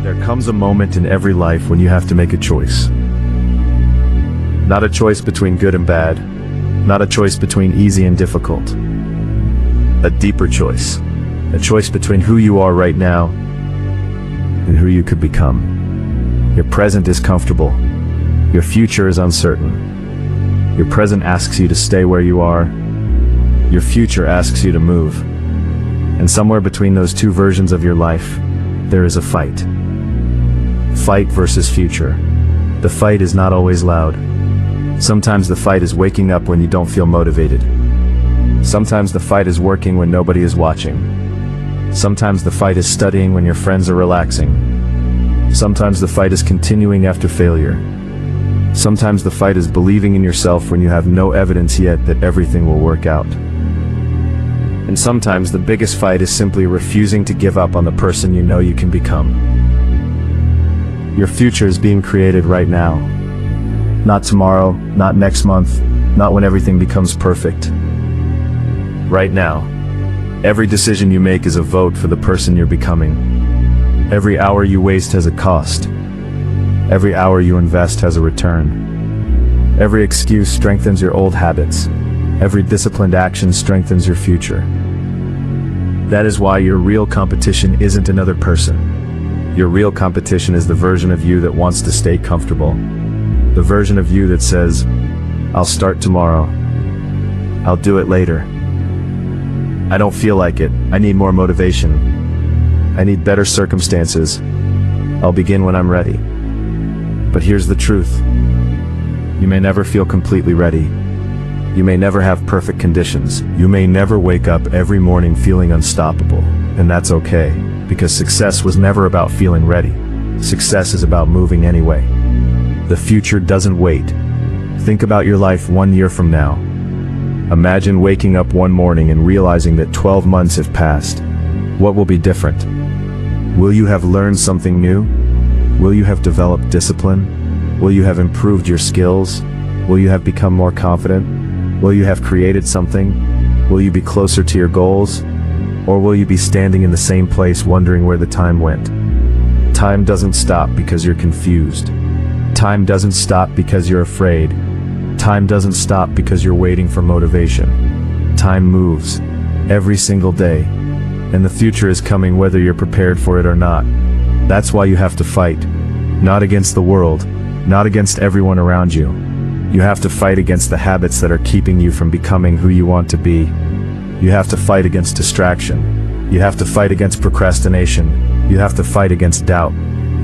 There comes a moment in every life when you have to make a choice. Not a choice between good and bad, not a choice between easy and difficult. A deeper choice. A choice between who you are right now and who you could become. Your present is comfortable. Your future is uncertain. Your present asks you to stay where you are. Your future asks you to move. And somewhere between those two versions of your life, there is a fight. Fight versus future. The fight is not always loud. Sometimes the fight is waking up when you don't feel motivated. Sometimes the fight is working when nobody is watching. Sometimes the fight is studying when your friends are relaxing. Sometimes the fight is continuing after failure. Sometimes the fight is believing in yourself when you have no evidence yet that everything will work out. And sometimes the biggest fight is simply refusing to give up on the person you know you can become. Your future is being created right now. Not tomorrow, not next month, not when everything becomes perfect. Right now. Every decision you make is a vote for the person you're becoming. Every hour you waste has a cost. Every hour you invest has a return. Every excuse strengthens your old habits. Every disciplined action strengthens your future. That is why your real competition isn't another person. Your real competition is the version of you that wants to stay comfortable. The version of you that says, I'll start tomorrow. I'll do it later. I don't feel like it. I need more motivation. I need better circumstances. I'll begin when I'm ready. But here's the truth. You may never feel completely ready. You may never have perfect conditions. You may never wake up every morning feeling unstoppable. And that's okay, because success was never about feeling ready. Success is about moving anyway. The future doesn't wait. Think about your life 1 year from now. Imagine waking up one morning and realizing that 12 months have passed. What will be different? Will you have learned something new? Will you have developed discipline? Will you have improved your skills? Will you have become more confident? Will you have created something? Will you be closer to your goals? Or will you be standing in the same place wondering where the time went? Time doesn't stop because you're confused. Time doesn't stop because you're afraid. Time doesn't stop because you're waiting for motivation. Time moves every single day, and the future is coming whether you're prepared for it or not. That's why you have to fight. Not against the world, not against everyone around you. You have to fight against the habits that are keeping you from becoming who you want to be. You have to fight against distraction. You have to fight against procrastination. You have to fight against doubt.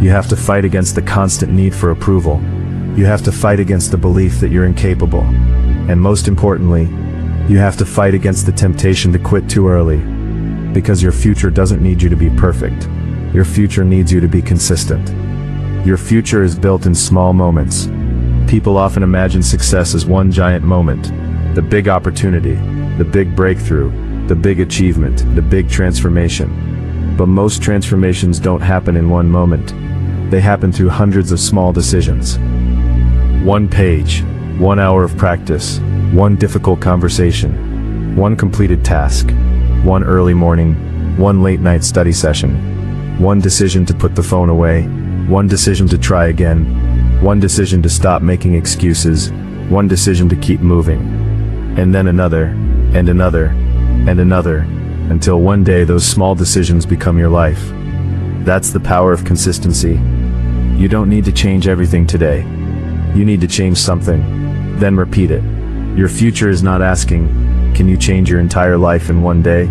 You have to fight against the constant need for approval. You have to fight against the belief that you're incapable. And most importantly, you have to fight against the temptation to quit too early. Because your future doesn't need you to be perfect. Your future needs you to be consistent. Your future is built in small moments. People often imagine success as one giant moment. The big opportunity, the big breakthrough, the big achievement, the big transformation. But most transformations don't happen in one moment. They happen through hundreds of small decisions. One page, 1 hour of practice, one difficult conversation, one completed task, one early morning, one late night study session, one decision to put the phone away, one decision to try again, one decision to stop making excuses, one decision to keep moving, and then another, and another, and another, until one day those small decisions become your life. That's the power of consistency. You don't need to change everything today. You need to change something, then repeat it. Your future is not asking, can you change your entire life in one day?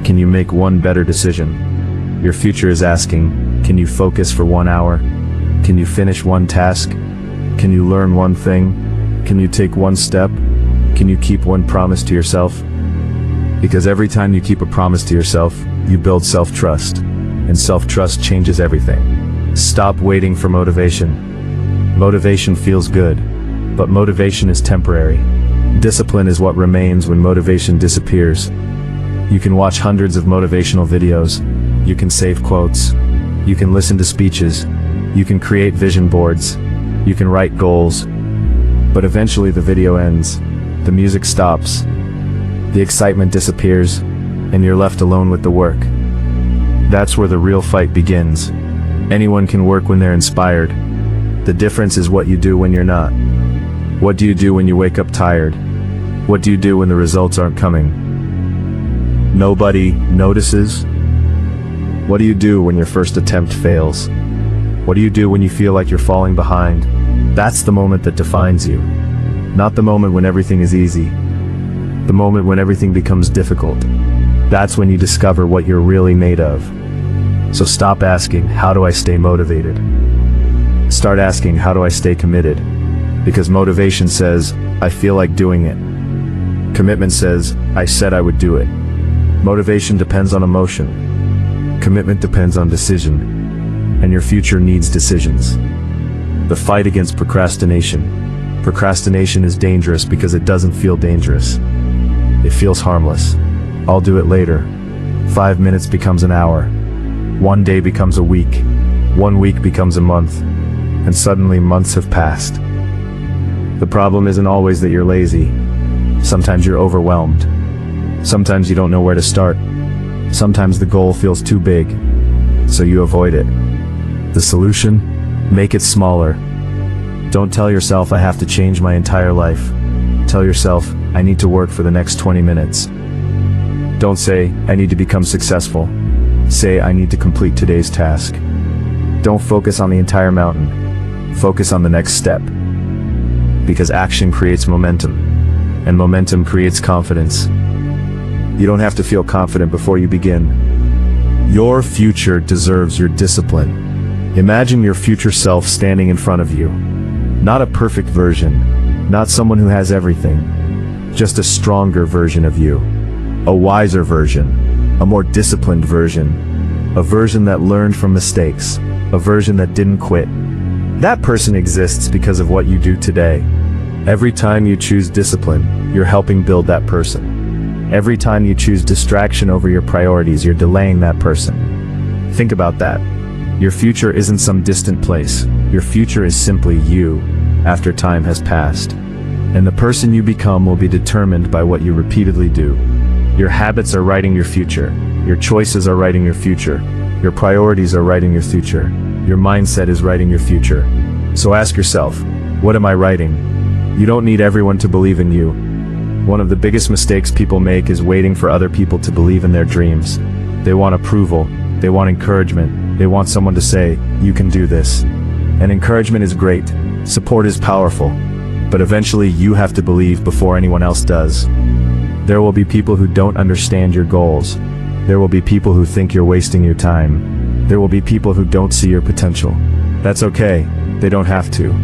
Can you make one better decision? Your future is asking, can you focus for 1 hour? Can you finish one task? Can you learn one thing? Can you take one step? Can you keep one promise to yourself? Because every time you keep a promise to yourself, you build self-trust. And self-trust changes everything. Stop waiting for motivation. Motivation feels good, but motivation is temporary. Discipline is what remains when motivation disappears. You can watch hundreds of motivational videos. You can save quotes. You can listen to speeches. You can create vision boards. You can write goals. But eventually the video ends. The music stops. The excitement disappears, and you're left alone with the work. That's where the real fight begins. Anyone can work when they're inspired. The difference is what you do when you're not. What do you do when you wake up tired? What do you do when the results aren't coming? Nobody notices? What do you do when your first attempt fails? What do you do when you feel like you're falling behind? That's the moment that defines you. Not the moment when everything is easy. The moment when everything becomes difficult. That's when you discover what you're really made of. So stop asking, how do I stay motivated? Start asking, how do I stay committed? Because motivation says, I feel like doing it. Commitment says, I said I would do it. Motivation depends on emotion. Commitment depends on decision. And your future needs decisions. The fight against procrastination. Procrastination is dangerous because it doesn't feel dangerous. It feels harmless. I'll do it later. 5 minutes becomes an hour. 1 day becomes a week. 1 week becomes a month. And suddenly months have passed. The problem isn't always that you're lazy. Sometimes you're overwhelmed. Sometimes you don't know where to start. Sometimes the goal feels too big, so you avoid it. The solution? Make it smaller. Don't tell yourself I have to change my entire life. Tell yourself, I need to work for the next 20 minutes. Don't say, I need to become successful. Say, I need to complete today's task. Don't focus on the entire mountain. Focus on the next step. Because action creates momentum, and momentum creates confidence. You don't have to feel confident before you begin. Your future deserves your discipline. Imagine your future self standing in front of you. Not a perfect version, not someone who has everything, just a stronger version of you. A wiser version, a more disciplined version, a version that learned from mistakes, a version that didn't quit. That person exists because of what you do today. Every time you choose discipline, you're helping build that person. Every time you choose distraction over your priorities, you're delaying that person. Think about that. Your future isn't some distant place. Your future is simply you, after time has passed. And the person you become will be determined by what you repeatedly do. Your habits are writing your future. Your choices are writing your future. Your priorities are writing your future. Your mindset is writing your future. So ask yourself, what am I writing? You don't need everyone to believe in you. One of the biggest mistakes people make is waiting for other people to believe in their dreams. They want approval. They want encouragement. They want someone to say, you can do this. And encouragement is great. Support is powerful. But eventually you have to believe before anyone else does. There will be people who don't understand your goals. There will be people who think you're wasting your time. There will be people who don't see your potential. That's okay. They don't have to.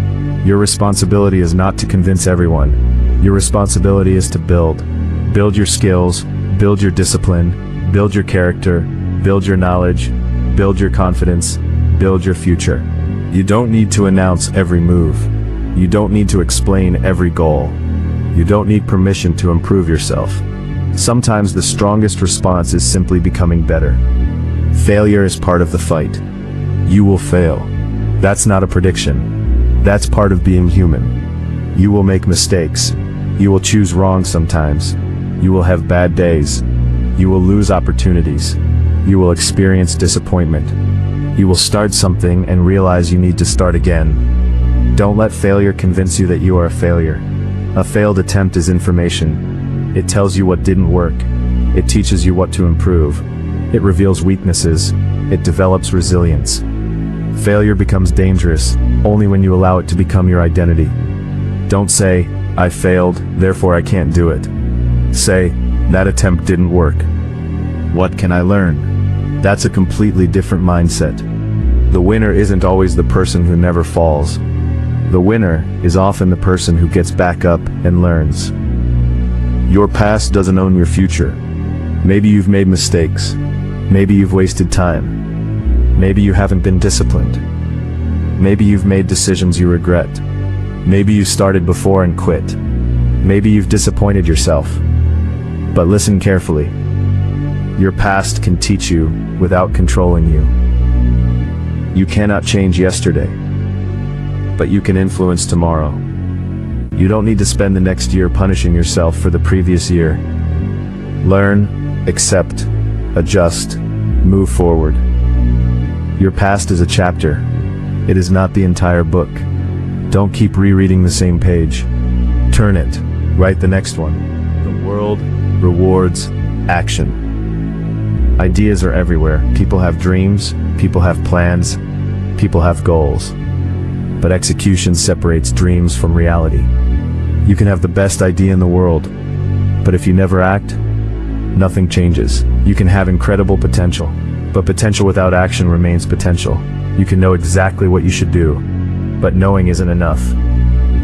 Your responsibility is not to convince everyone. Your responsibility is to build. Build your skills, build your discipline, build your character, build your knowledge, build your confidence, build your future. You don't need to announce every move. You don't need to explain every goal. You don't need permission to improve yourself. Sometimes the strongest response is simply becoming better. Failure is part of the fight. You will fail. That's not a prediction. That's part of being human. You will make mistakes. You will choose wrong sometimes. You will have bad days. You will lose opportunities. You will experience disappointment. You will start something and realize you need to start again. Don't let failure convince you that you are a failure. A failed attempt is information. It tells you what didn't work. It teaches you what to improve. It reveals weaknesses. It develops resilience. Failure becomes dangerous only when you allow it to become your identity. Don't say, I failed, therefore I can't do it. Say, that attempt didn't work. What can I learn? That's a completely different mindset. The winner isn't always the person who never falls. The winner is often the person who gets back up and learns. Your past doesn't own your future. Maybe you've made mistakes. Maybe you've wasted time. Maybe you haven't been disciplined. Maybe you've made decisions you regret. Maybe you started before and quit. Maybe you've disappointed yourself. But listen carefully. Your past can teach you without controlling you. You cannot change yesterday, but you can influence tomorrow. You don't need to spend the next year punishing yourself for the previous year. Learn, accept, adjust, move forward. Your past is a chapter. It is not the entire book. Don't keep rereading the same page. Turn it. Write the next one. The world rewards action. Ideas are everywhere. People have dreams, people have plans, people have goals. But execution separates dreams from reality. You can have the best idea in the world, but if you never act, nothing changes. You can have incredible potential, but potential without action remains potential. You can know exactly what you should do, but knowing isn't enough.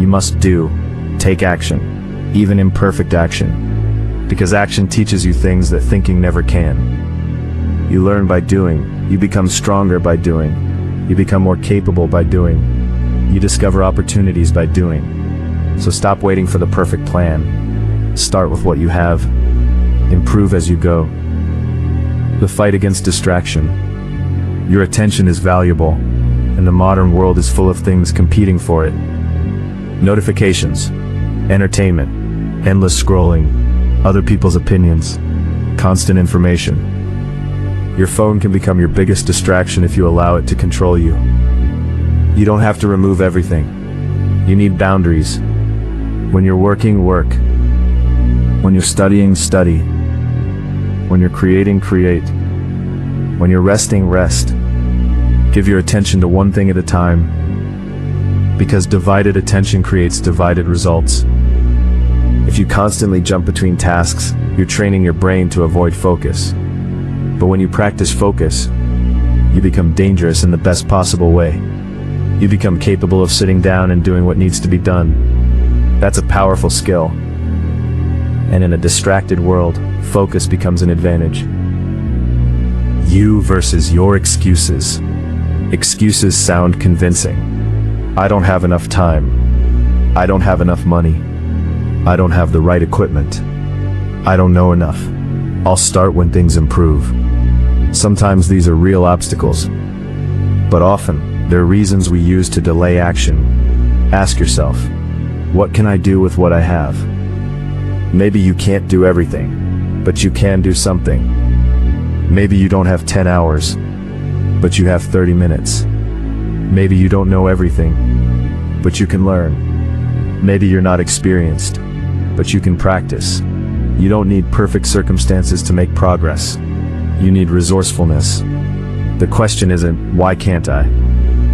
You must do. Take action, even imperfect action, because action teaches you things that thinking never can. You learn by doing, you become stronger by doing, you become more capable by doing, you discover opportunities by doing. So stop waiting for the perfect plan. Start with what you have. Improve as you go. The fight against distraction. Your attention is valuable, and the modern world is full of things competing for it. Notifications, entertainment, endless scrolling, other people's opinions, constant information. Your phone can become your biggest distraction if you allow it to control you. You don't have to remove everything. You need boundaries. When you're working, work. When you're studying, study. When you're creating, create. When you're resting, rest. Give your attention to one thing at a time, because divided attention creates divided results. If you constantly jump between tasks, you're training your brain to avoid focus. But when you practice focus, you become dangerous in the best possible way. You become capable of sitting down and doing what needs to be done. That's a powerful skill. And in a distracted world, focus becomes an advantage. You versus your excuses. Excuses sound convincing. I don't have enough time. I don't have enough money. I don't have the right equipment. I don't know enough. I'll start when things improve. Sometimes these are real obstacles, but often they're reasons we use to delay action. Ask yourself, what can I do with what I have? Maybe you can't do everything, but you can do something. Maybe you don't have 10 hours, but you have 30 minutes. Maybe you don't know everything, but you can learn. Maybe you're not experienced, but you can practice. You don't need perfect circumstances to make progress. You need resourcefulness. The question isn't, why can't I?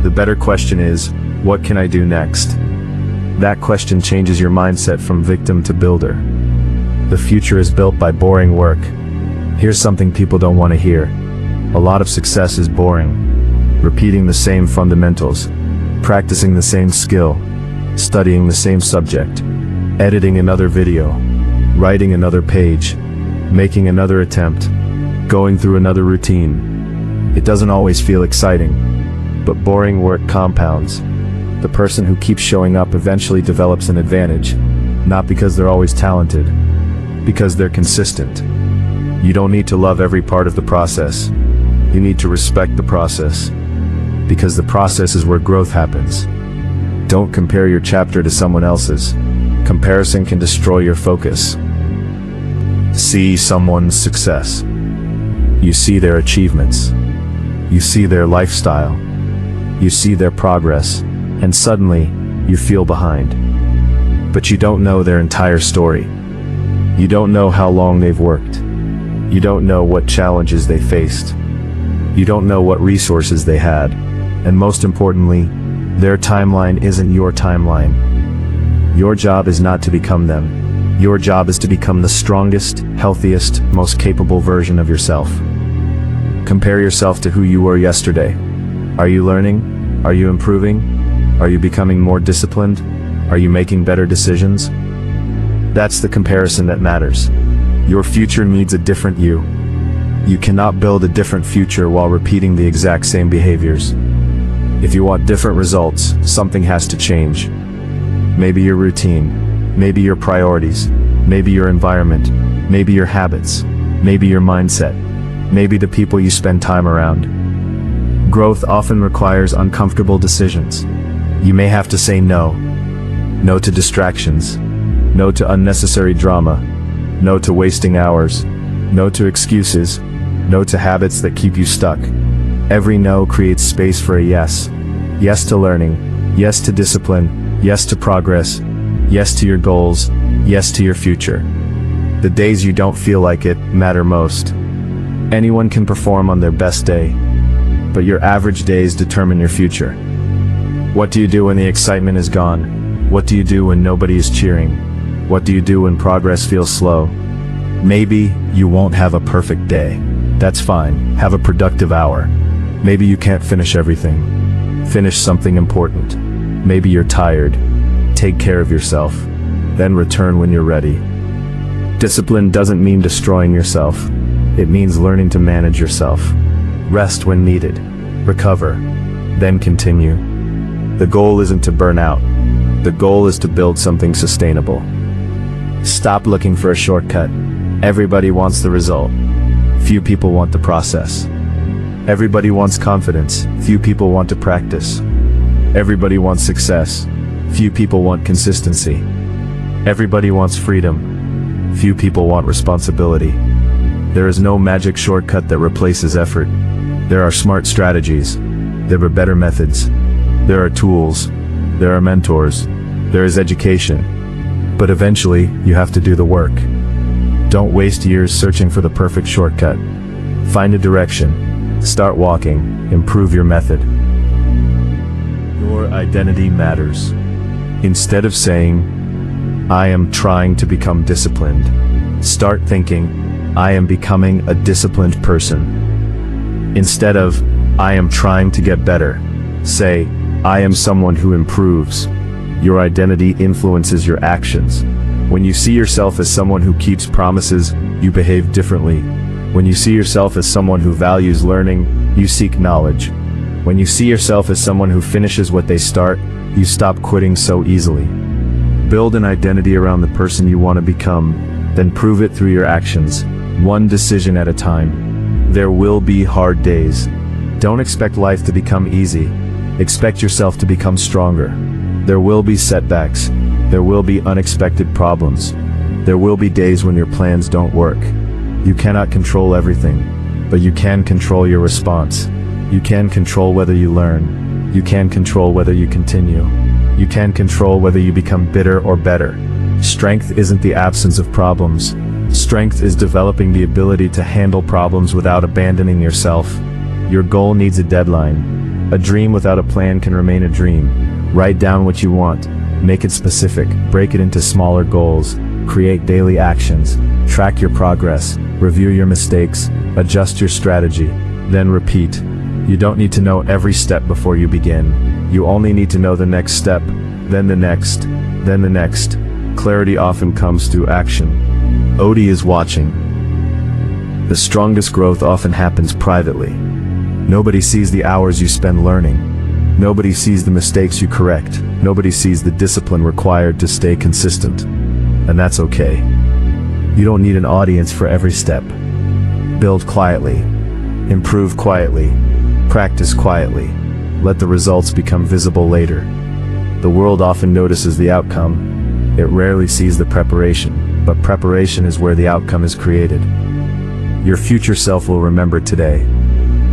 The better question is, what can I do next? That question changes your mindset from victim to builder. The future is built by boring work. Here's something people don't want to hear. A lot of success is boring. Repeating the same fundamentals, practicing the same skill, studying the same subject, editing another video, writing another page, making another attempt, going through another routine. It doesn't always feel exciting, but boring work compounds. The person who keeps showing up eventually develops an advantage, not because they're always talented, because they're consistent. You don't need to love every part of the process. You need to respect the process, because the process is where growth happens. Don't compare your chapter to someone else's. Comparison can destroy your focus. See someone's success. You see their achievements. You see their lifestyle. You see their progress, and suddenly, you feel behind. But you don't know their entire story. You don't know how long they've worked. You don't know what challenges they faced. You don't know what resources they had. And most importantly, their timeline isn't your timeline. Your job is not to become them. Your job is to become the strongest, healthiest, most capable version of yourself. Compare yourself to who you were yesterday. Are you learning? Are you improving? Are you becoming more disciplined? Are you making better decisions? That's the comparison that matters. Your future needs a different you. You cannot build a different future while repeating the exact same behaviors. If you want different results, something has to change. Maybe your routine, maybe your priorities, maybe your environment, maybe your habits, maybe your mindset, maybe the people you spend time around. Growth often requires uncomfortable decisions. You may have to say no. No to distractions. No to unnecessary drama. No to wasting hours. No to excuses. No to habits that keep you stuck. Every no creates space for a yes. Yes to learning, yes to discipline, yes to progress, yes to your goals, yes to your future. The days you don't feel like it matter most. Anyone can perform on their best day, but your average days determine your future. What do you do when the excitement is gone? What do you do when nobody is cheering? What do you do when progress feels slow? Maybe you won't have a perfect day. That's fine. Have a productive hour. Maybe you can't finish everything. Finish something important. Maybe you're tired. Take care of yourself. Then return when you're ready. Discipline doesn't mean destroying yourself. It means learning to manage yourself. Rest when needed. Recover. Then continue. The goal isn't to burn out. The goal is to build something sustainable. Stop looking for a shortcut. Everybody wants the result. Few people want the process. Everybody wants confidence. Few people want to practice. Everybody wants success. Few people want consistency. Everybody wants freedom. Few people want responsibility. There is no magic shortcut that replaces effort. There are smart strategies. There are better methods. There are tools. There are mentors. There is education. But eventually, you have to do the work. Don't waste years searching for the perfect shortcut. Find a direction. Start walking. Improve your method. Your identity matters. Instead of saying, I am trying to become disciplined, start thinking, I am becoming a disciplined person. Instead of, I am trying to get better, say, I am someone who improves. Your identity influences your actions. When you see yourself as someone who keeps promises, you behave differently. When you see yourself as someone who values learning, you seek knowledge. When you see yourself as someone who finishes what they start, you stop quitting so easily. Build an identity around the person you want to become, then prove it through your actions, one decision at a time. There will be hard days. Don't expect life to become easy. Expect yourself to become stronger. There will be setbacks. There will be unexpected problems. There will be days when your plans don't work. You cannot control everything, but you can control your response. You can control whether you learn. You can control whether you continue. You can control whether you become bitter or better. Strength isn't the absence of problems. Strength is developing the ability to handle problems without abandoning yourself. Your goal needs a deadline. A dream without a plan can remain a dream. Write down what you want. Make it specific. Break it into smaller goals. Create daily actions. Track your progress. Review your mistakes. Adjust your strategy. Then repeat. You don't need to know every step before you begin. You only need to know the next step, then the next, then the next. Clarity often comes through action. Odie is watching. The strongest growth often happens privately. Nobody sees the hours you spend learning. Nobody sees the mistakes you correct. Nobody sees the discipline required to stay consistent. And that's okay. You don't need an audience for every step. Build quietly. Improve quietly. Practice quietly. Let the results become visible later. The world often notices the outcome. It rarely sees the preparation, but preparation is where the outcome is created. Your future self will remember today.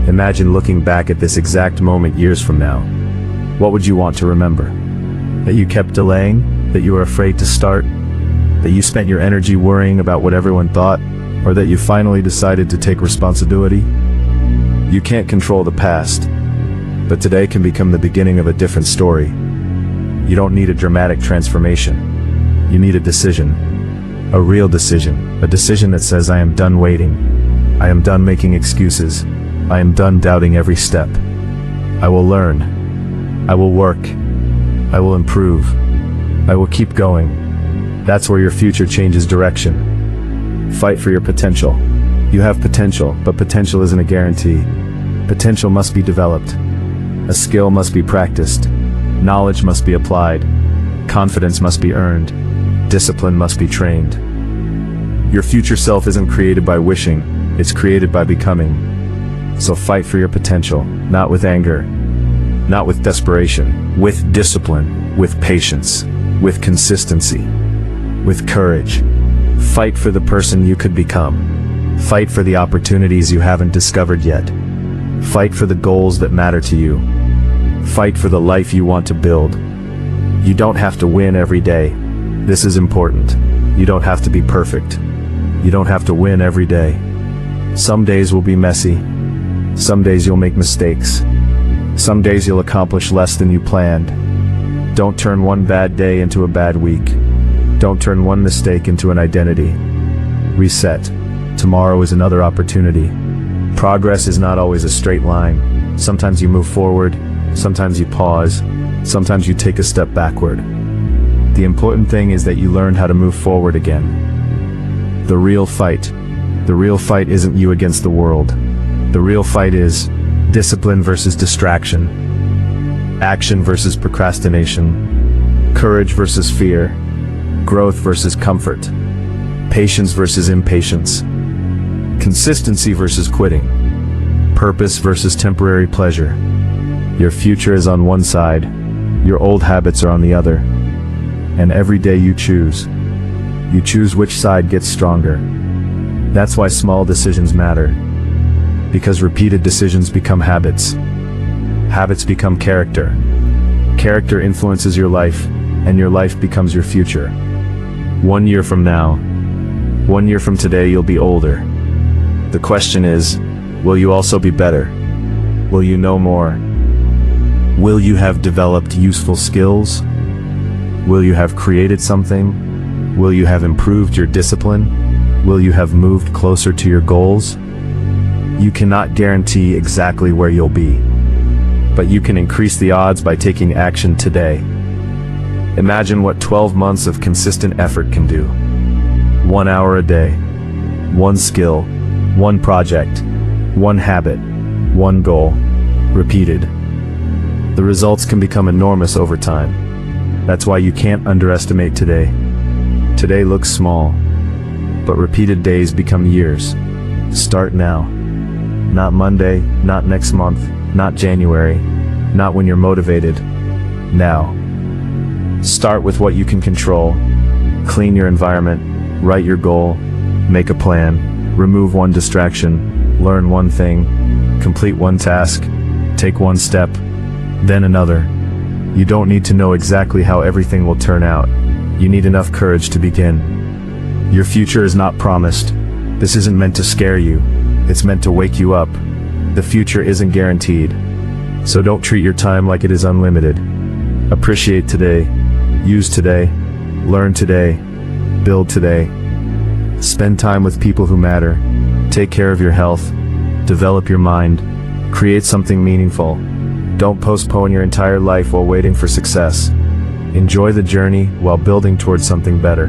Imagine looking back at this exact moment years from now. What would you want to remember? That you kept delaying? That you were afraid to start? That you spent your energy worrying about what everyone thought? Or that you finally decided to take responsibility? You can't control the past, but today can become the beginning of a different story. You don't need a dramatic transformation. You need a decision. A real decision. A decision that says, I am done waiting. I am done making excuses. I am done doubting every step. I will learn. I will work. I will improve. I will keep going. That's where your future changes direction. Fight for your potential. You have potential, but potential isn't a guarantee. Potential must be developed. A skill must be practiced. Knowledge must be applied. Confidence must be earned. Discipline must be trained. Your future self isn't created by wishing, it's created by becoming. So fight for your potential, not with anger, not with desperation, with discipline, with patience, with consistency, with courage. Fight for the person you could become. Fight for the opportunities you haven't discovered yet. Fight for the goals that matter to you. Fight for the life you want to build. You don't have to win every day. This is important. You don't have to be perfect. You don't have to win every day. Some days will be messy. Some days you'll make mistakes. Some days you'll accomplish less than you planned. Don't turn one bad day into a bad week. Don't turn one mistake into an identity. Reset. Tomorrow is another opportunity. Progress is not always a straight line. Sometimes you move forward, sometimes you pause, sometimes you take a step backward. The important thing is that you learn how to move forward again. The real fight isn't you against the world. The real fight is discipline versus distraction, action versus procrastination, courage versus fear, growth versus comfort, patience versus impatience, consistency versus quitting, purpose versus temporary pleasure. Your future is on one side, your old habits are on the other. And every day you choose which side gets stronger. That's why small decisions matter. Because repeated decisions become habits. Habits become character. Character influences your life, and your life becomes your future. 1 year from now, 1 year from today, you'll be older. The question is, will you also be better? Will you know more? Will you have developed useful skills? Will you have created something? Will you have improved your discipline? Will you have moved closer to your goals? You cannot guarantee exactly where you'll be, but you can increase the odds by taking action today. Imagine what 12 months of consistent effort can do. 1 hour a day, one skill, one project, one habit, one goal, repeated. The results can become enormous over time. That's why you can't underestimate today. Today looks small, but repeated days become years. Start now. Not Monday, not next month, not January, not when you're motivated. Now. Start with what you can control. Clean your environment, write your goal, make a plan, remove one distraction, learn one thing, complete one task, take one step, then another. You don't need to know exactly how everything will turn out. You need enough courage to begin. Your future is not promised. This isn't meant to scare you. It's meant to wake you up. The future isn't guaranteed. So don't treat your time like it is unlimited. Appreciate today. Use today. Learn today. Build today. Spend time with people who matter. Take care of your health. Develop your mind. Create something meaningful. Don't postpone your entire life while waiting for success. Enjoy the journey while building towards something better.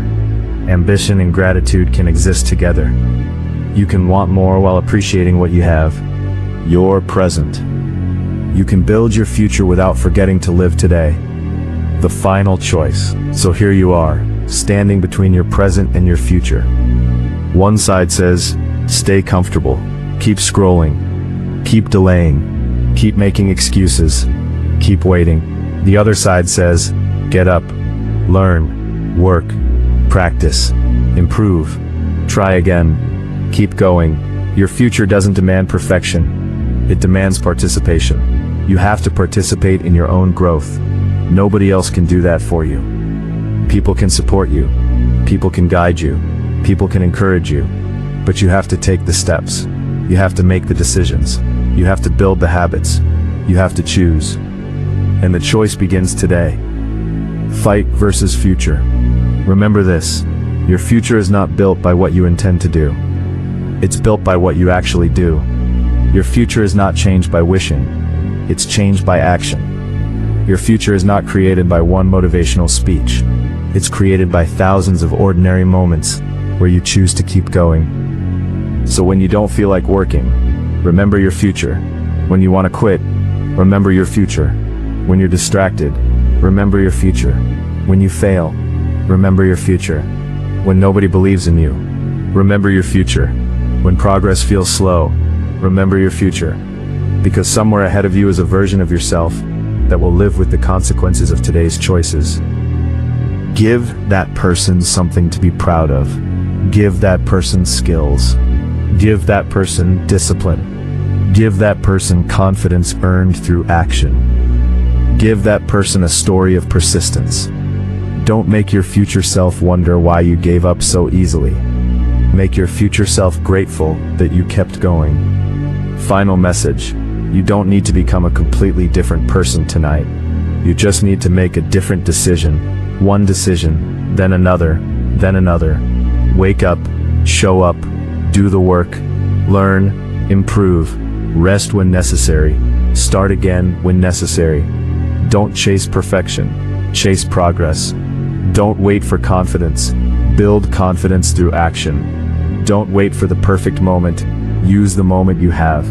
Ambition and gratitude can exist together. You can want more while appreciating what you have. Your present. You can build your future without forgetting to live today. The final choice. So here you are, standing between your present and your future. One side says, stay comfortable, keep scrolling, keep delaying, keep making excuses, keep waiting. The other side says, get up, learn, work, practice, improve, try again, keep going. Your future doesn't demand perfection. It demands participation. You have to participate in your own growth. Nobody else can do that for you. People can support you. People can guide you. People can encourage you. But you have to take the steps. You have to make the decisions. You have to build the habits. You have to choose. And the choice begins today. Fight versus future. Remember this. Your future is not built by what you intend to do. It's built by what you actually do. Your future is not changed by wishing. It's changed by action. Your future is not created by one motivational speech. It's created by thousands of ordinary moments where you choose to keep going. So when you don't feel like working, remember your future. When you want to quit, remember your future. When you're distracted, remember your future. When you fail, remember your future. When nobody believes in you, remember your future. When progress feels slow, remember your future. Because somewhere ahead of you is a version of yourself that will live with the consequences of today's choices. Give that person something to be proud of. Give that person skills. Give that person discipline. Give that person confidence earned through action. Give that person a story of persistence. Don't make your future self wonder why you gave up so easily. Make your future self grateful that you kept going. Final message: you don't need to become a completely different person tonight. You just need to make a different decision. One decision, then another, then another. Wake up, show up, do the work, learn, improve, rest when necessary, start again when necessary. Don't chase perfection, chase progress. Don't wait for confidence, build confidence through action. Don't wait for the perfect moment, use the moment you have.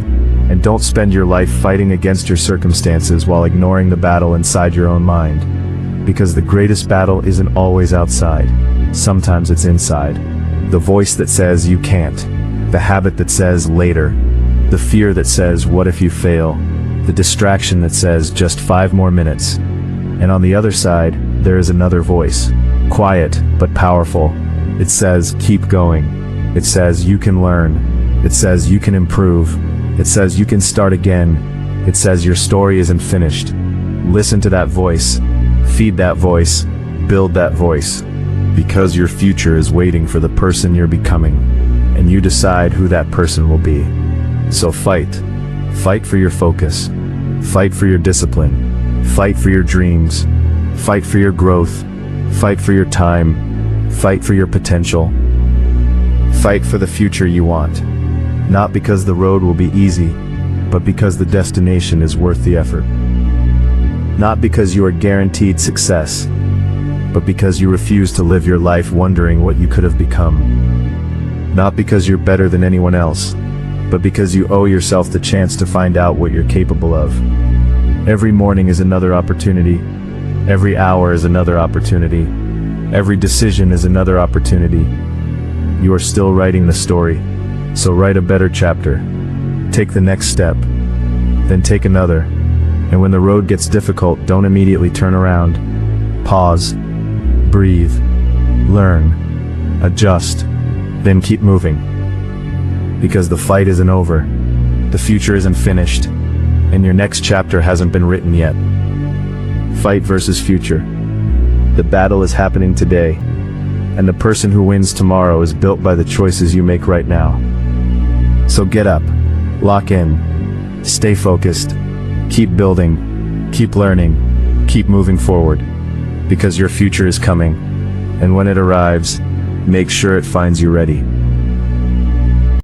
And don't spend your life fighting against your circumstances while ignoring the battle inside your own mind. Because the greatest battle isn't always outside. Sometimes it's inside. The voice that says you can't. The habit that says later. The fear that says what if you fail. The distraction that says just 5 more minutes. And on the other side, there is another voice. Quiet, but powerful. It says keep going. It says you can learn. It says you can improve. It says you can start again. It says your story isn't finished. Listen to that voice. Feed that voice. Build that voice. Because your future is waiting for the person you're becoming. And you decide who that person will be. So fight. Fight for your focus. Fight for your discipline. Fight for your dreams. Fight for your growth. Fight for your time. Fight for your potential. Fight for the future you want. Not because the road will be easy, but because the destination is worth the effort. Not because you are guaranteed success, but because you refuse to live your life wondering what you could have become. Not because you're better than anyone else, but because you owe yourself the chance to find out what you're capable of. Every morning is another opportunity. Every hour is another opportunity. Every decision is another opportunity. You are still writing the story. So write a better chapter. Take the next step. Then take another. And when the road gets difficult, don't immediately turn around. Pause. Breathe. Learn. Adjust. Then keep moving. Because the fight isn't over. The future isn't finished. And your next chapter hasn't been written yet. Fight versus future. The battle is happening today. And the person who wins tomorrow is built by the choices you make right now. So get up, lock in, stay focused, keep building, keep learning, keep moving forward, because your future is coming, and when it arrives, make sure it finds you ready.